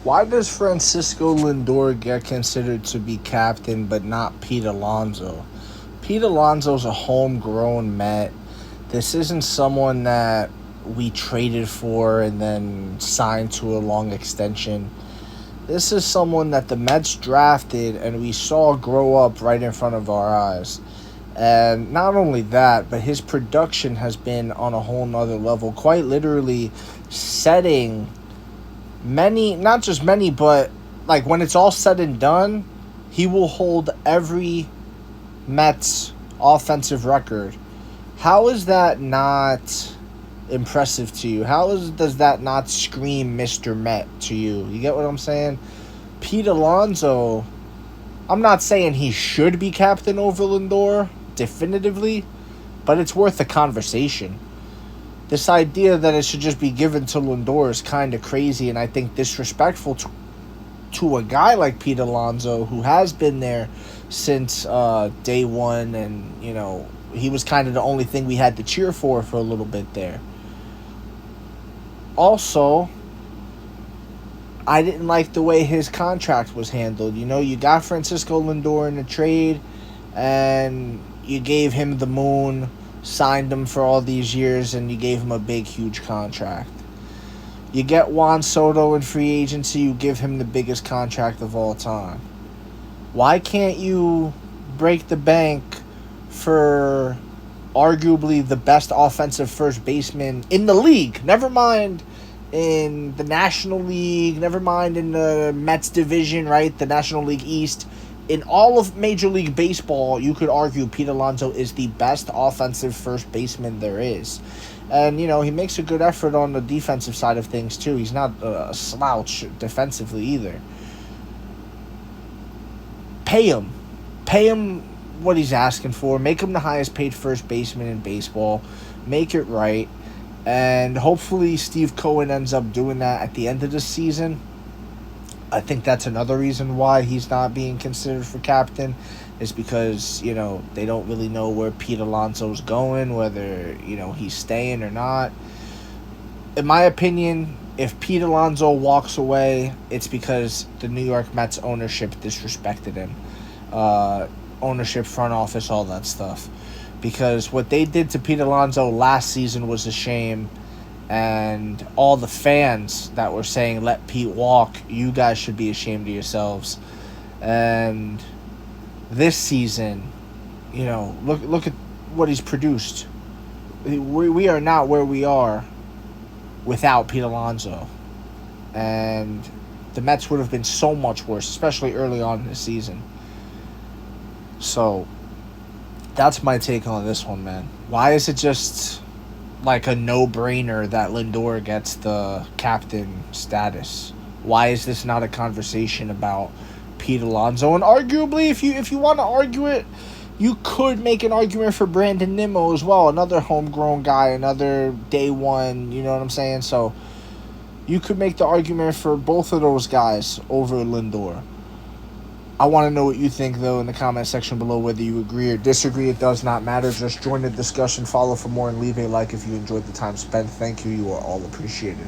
Why does Francisco Lindor get considered to be captain but not Pete Alonso? Pete Alonso's a homegrown Met. This isn't someone that we traded for and then signed to a long extension. This is someone that the Mets drafted and we saw grow up right in front of our eyes. And not only that, but his production has been on a whole nother level, quite literally setting many, not just many, but like when it's all said and done, he will hold every Mets offensive record. How is that not impressive to you? Does that not scream Mr. Met to you? You get what I'm saying? Pete Alonso, I'm not saying he should be captain over Lindor, definitively, but it's worth a conversation. This idea that it should just be given to Lindor is kind of crazy, and I think disrespectful to a guy like Pete Alonso, who has been there since day one, and, you know, he was kind of the only thing we had to cheer for a little bit there. Also, I didn't like the way his contract was handled. You know, you got Francisco Lindor in a trade, and you gave him the moon, signed him for all these years, and you gave him a big, huge contract. You get Juan Soto in free agency, you give him the biggest contract of all time. Why can't you break the bank for arguably the best offensive first baseman in the league? Never mind in the National League, never mind in the Mets division, right? The National League East. In all of Major League Baseball, you could argue Pete Alonso is the best offensive first baseman there is. And, you know, he makes a good effort on the defensive side of things, too. He's not a slouch defensively either. Pay him. Pay him what he's asking for. Make him the highest paid first baseman in baseball. Make it right. And hopefully Steve Cohen ends up doing that at the end of the season. I think that's another reason why he's not being considered for captain, is because, you know, they don't really know where Pete Alonso's going, whether, you know, he's staying or not. In my opinion, if Pete Alonso walks away, it's because the New York Mets ownership disrespected him. Ownership, front office, all that stuff. Because what they did to Pete Alonso last season was a shame. And all the fans that were saying, let Pete walk, you guys should be ashamed of yourselves. And this season, you know, look at what he's produced. We are not where we are without Pete Alonso. And the Mets would have been so much worse, especially early on in the season. So, that's my take on this one, man. Why is it just like a no-brainer that Lindor gets the captain status? Why is this not a conversation about Pete Alonso? And arguably, if you want to argue it, you could make an argument for Brandon Nimmo as well, another homegrown guy, another day one, you know what I'm saying? So you could make the argument for both of those guys over Lindor. I want to know what you think, though, in the comment section below, whether you agree or disagree. It does not matter. Just join the discussion, follow for more, and leave a like if you enjoyed the time spent. Thank you. You are all appreciated.